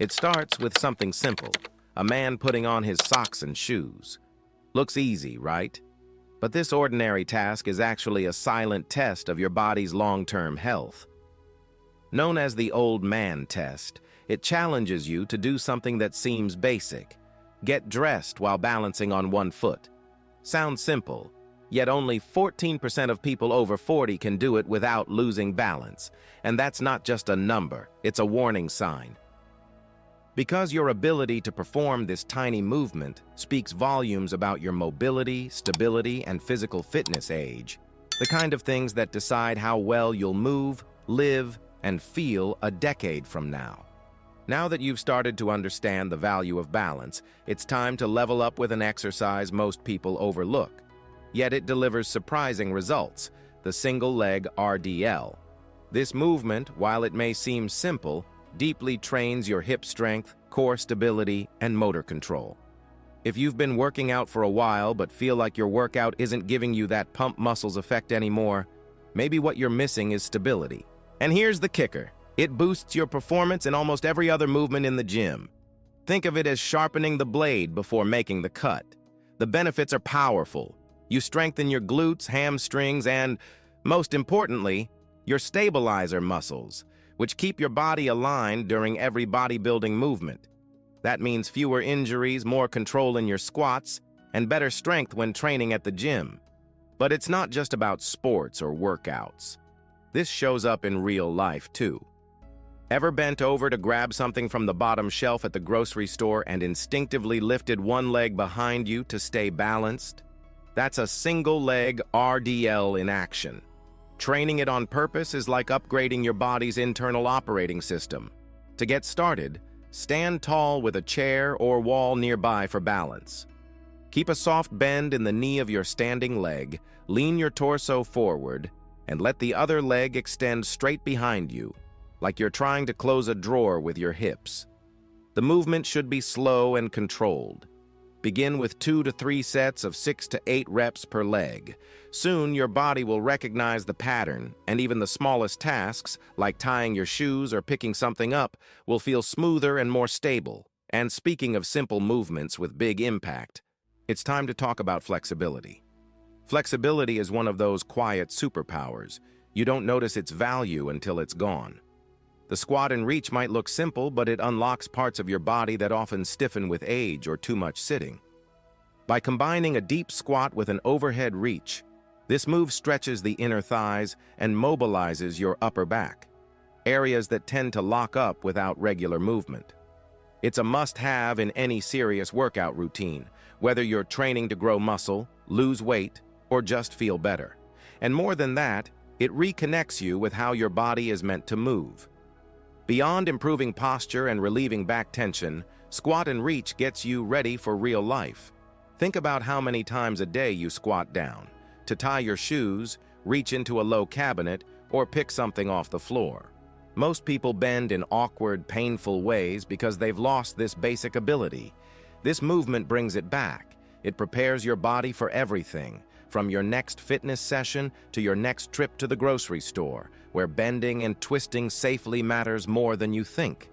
It starts with something simple, a man putting on his socks and shoes. Looks easy, right? But this ordinary task is actually a silent test of your body's long-term health. Known as the old man test, it challenges you to do something that seems basic. Get dressed while balancing on one foot. Sounds simple, yet only 14% of people over 40 can do it without losing balance. And that's not just a number, it's a warning sign. Because your ability to perform this tiny movement speaks volumes about your mobility, stability, and physical fitness age, the kind of things that decide how well you'll move, live, and feel a decade from now. Now that you've started to understand the value of balance, it's time to level up with an exercise most people overlook. Yet it delivers surprising results, the single-leg RDL. This movement, while it may seem simple, deeply trains your hip strength, core stability, and motor control. If you've been working out for a while but feel like your workout isn't giving you that pump muscles effect anymore, maybe what you're missing is stability. And here's the kicker. It boosts your performance in almost every other movement in the gym. Think of it as sharpening the blade before making the cut. The benefits are powerful. You strengthen your glutes, hamstrings, and, most importantly, your stabilizer muscles, which keep your body aligned during every bodybuilding movement. That means fewer injuries, more control in your squats, and better strength when training at the gym. But it's not just about sports or workouts. This shows up in real life, too. Ever bent over to grab something from the bottom shelf at the grocery store and instinctively lifted one leg behind you to stay balanced? That's a single-leg RDL in action. Training it on purpose is like upgrading your body's internal operating system. To get started, stand tall with a chair or wall nearby for balance. Keep a soft bend in the knee of your standing leg, lean your torso forward, and let the other leg extend straight behind you, like you're trying to close a drawer with your hips. The movement should be slow and controlled. Begin with 2 to 3 sets of 6 to 8 reps per leg. Soon, your body will recognize the pattern, and even the smallest tasks, like tying your shoes or picking something up, will feel smoother and more stable. And speaking of simple movements with big impact, it's time to talk about flexibility. Flexibility is one of those quiet superpowers. You don't notice its value until it's gone. The squat and reach might look simple, but it unlocks parts of your body that often stiffen with age or too much sitting. By combining a deep squat with an overhead reach, this move stretches the inner thighs and mobilizes your upper back, areas that tend to lock up without regular movement. It's a must-have in any serious workout routine, whether you're training to grow muscle, lose weight, or just feel better. And more than that, it reconnects you with how your body is meant to move. Beyond improving posture and relieving back tension, squat and reach gets you ready for real life. Think about how many times a day you squat down to tie your shoes, reach into a low cabinet, or pick something off the floor. Most people bend in awkward, painful ways because they've lost this basic ability. This movement brings it back. It prepares your body for everything, from your next fitness session to your next trip to the grocery store, where bending and twisting safely matters more than you think.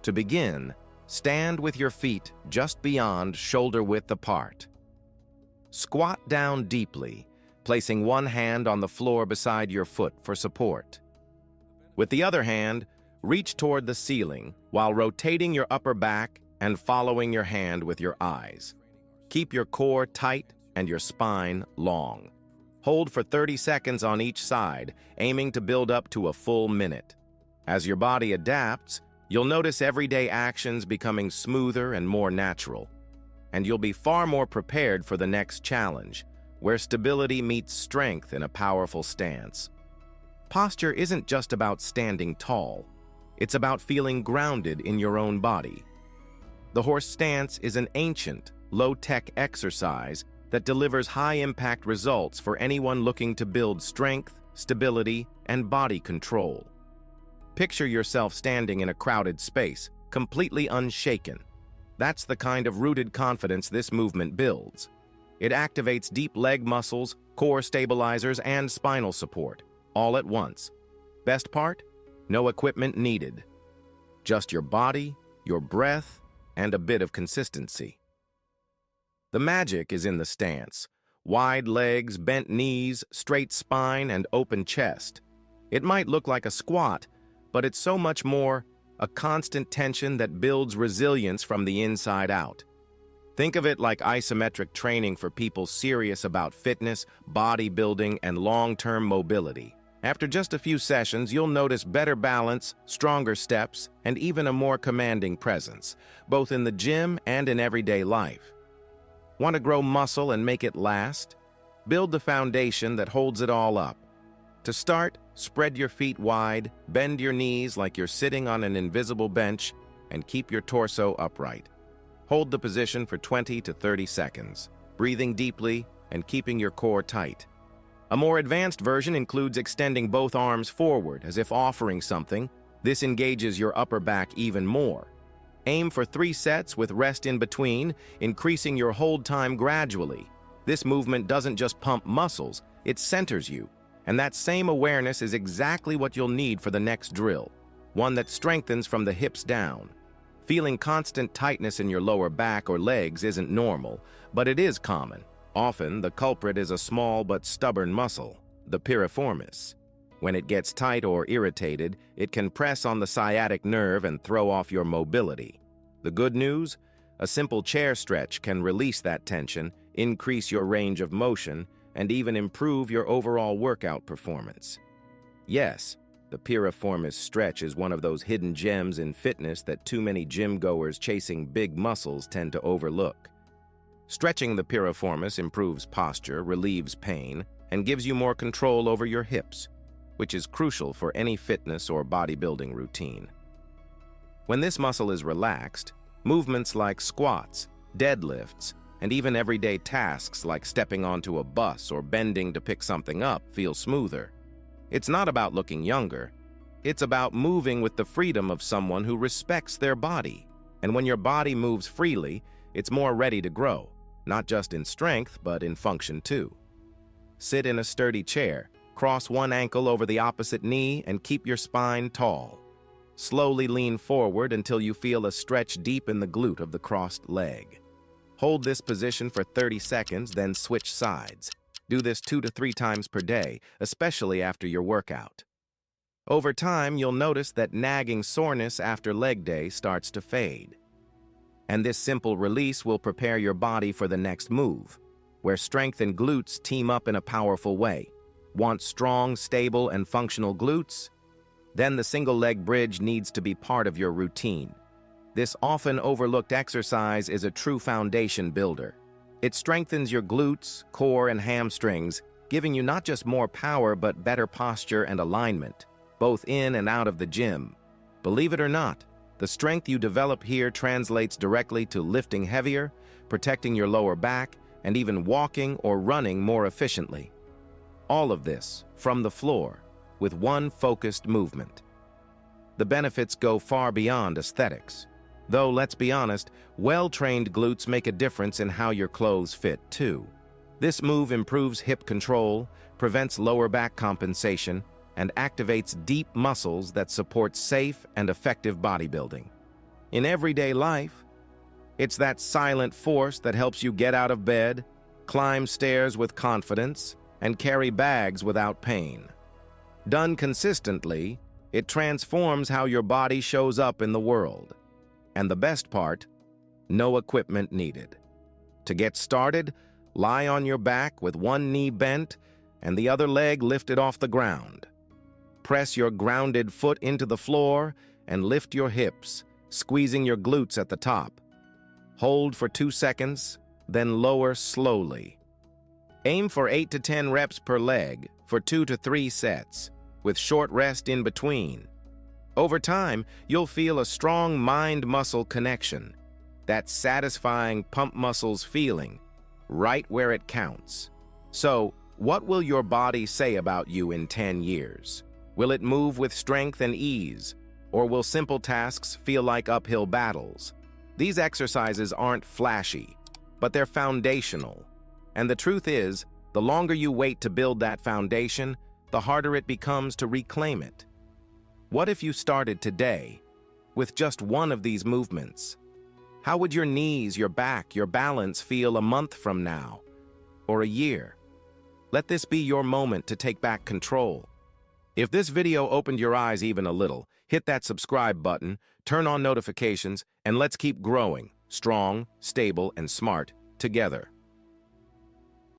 To begin, stand with your feet just beyond shoulder width apart. Squat down deeply, placing one hand on the floor beside your foot for support. With the other hand, reach toward the ceiling while rotating your upper back and following your hand with your eyes. Keep your core tight and your spine long. Hold for 30 seconds on each side, aiming to build up to a full minute. As your body adapts, you'll notice everyday actions becoming smoother and more natural. And you'll be far more prepared for the next challenge, where stability meets strength in a powerful stance. Posture isn't just about standing tall. It's about feeling grounded in your own body. The horse stance is an ancient, low-tech exercise that delivers high-impact results for anyone looking to build strength, stability, and body control. Picture yourself standing in a crowded space, completely unshaken. That's the kind of rooted confidence this movement builds. It activates deep leg muscles, core stabilizers, and spinal support, all at once. Best part? No equipment needed. Just your body, your breath, and a bit of consistency. The magic is in the stance. Wide legs, bent knees, straight spine, and open chest. It might look like a squat, but it's so much more, a constant tension that builds resilience from the inside out. Think of it like isometric training for people serious about fitness, bodybuilding, and long-term mobility. After just a few sessions, you'll notice better balance, stronger steps, and even a more commanding presence, both in the gym and in everyday life. Want to grow muscle and make it last? Build the foundation that holds it all up. To start, spread your feet wide, bend your knees like you're sitting on an invisible bench, and keep your torso upright. Hold the position for 20 to 30 seconds, breathing deeply and keeping your core tight. A more advanced version includes extending both arms forward as if offering something. This engages your upper back even more. Aim for 3 sets with rest in between, increasing your hold time gradually. This movement doesn't just pump muscles, it centers you. And that same awareness is exactly what you'll need for the next drill, one that strengthens from the hips down. Feeling constant tightness in your lower back or legs isn't normal, but it is common. Often, the culprit is a small but stubborn muscle, the piriformis. When it gets tight or irritated, it can press on the sciatic nerve and throw off your mobility. The good news? A simple chair stretch can release that tension, increase your range of motion, and even improve your overall workout performance. Yes, the piriformis stretch is one of those hidden gems in fitness that too many gym-goers chasing big muscles tend to overlook. Stretching the piriformis improves posture, relieves pain, and gives you more control over your hips, which is crucial for any fitness or bodybuilding routine. When this muscle is relaxed, movements like squats, deadlifts, and even everyday tasks like stepping onto a bus or bending to pick something up feel smoother. It's not about looking younger. It's about moving with the freedom of someone who respects their body. And when your body moves freely, it's more ready to grow, not just in strength, but in function too. Sit in a sturdy chair, cross one ankle over the opposite knee, and keep your spine tall. Slowly lean forward until you feel a stretch deep in the glute of the crossed leg. Hold this position for 30 seconds, then switch sides. Do this 2 to 3 times per day, especially after your workout. Over time, you'll notice that nagging soreness after leg day starts to fade. And this simple release will prepare your body for the next move, where strength and glutes team up in a powerful way. Want strong, stable, and functional glutes? Then the single leg bridge needs to be part of your routine. This often overlooked exercise is a true foundation builder. It strengthens your glutes, core, and hamstrings, giving you not just more power but better posture and alignment, both in and out of the gym. Believe it or not, the strength you develop here translates directly to lifting heavier, protecting your lower back, and even walking or running more efficiently. All of this from the floor, with one focused movement. The benefits go far beyond aesthetics. Though, let's be honest, well-trained glutes make a difference in how your clothes fit, too. This move improves hip control, prevents lower back compensation, and activates deep muscles that support safe and effective bodybuilding. In everyday life, it's that silent force that helps you get out of bed, climb stairs with confidence, and carry bags without pain. Done consistently, it transforms how your body shows up in the world. And the best part, no equipment needed. To get started, lie on your back with one knee bent and the other leg lifted off the ground. Press your grounded foot into the floor and lift your hips, squeezing your glutes at the top. Hold for 2 seconds, then lower slowly. Aim for 8 to 10 reps per leg for 2 to 3 sets, with short rest in between. Over time, you'll feel a strong mind-muscle connection, that satisfying pump muscles feeling, right where it counts. So, what will your body say about you in 10 years? Will it move with strength and ease, or will simple tasks feel like uphill battles? These exercises aren't flashy, but they're foundational. And the truth is, the longer you wait to build that foundation, the harder it becomes to reclaim it. What if you started today? with just one of these movements? How would your knees, your back, your balance feel a month from now, or a year? Let this be your moment to take back control. If this video opened your eyes even a little, hit that subscribe button, turn on notifications, and let's keep growing, strong, stable, and smart, together.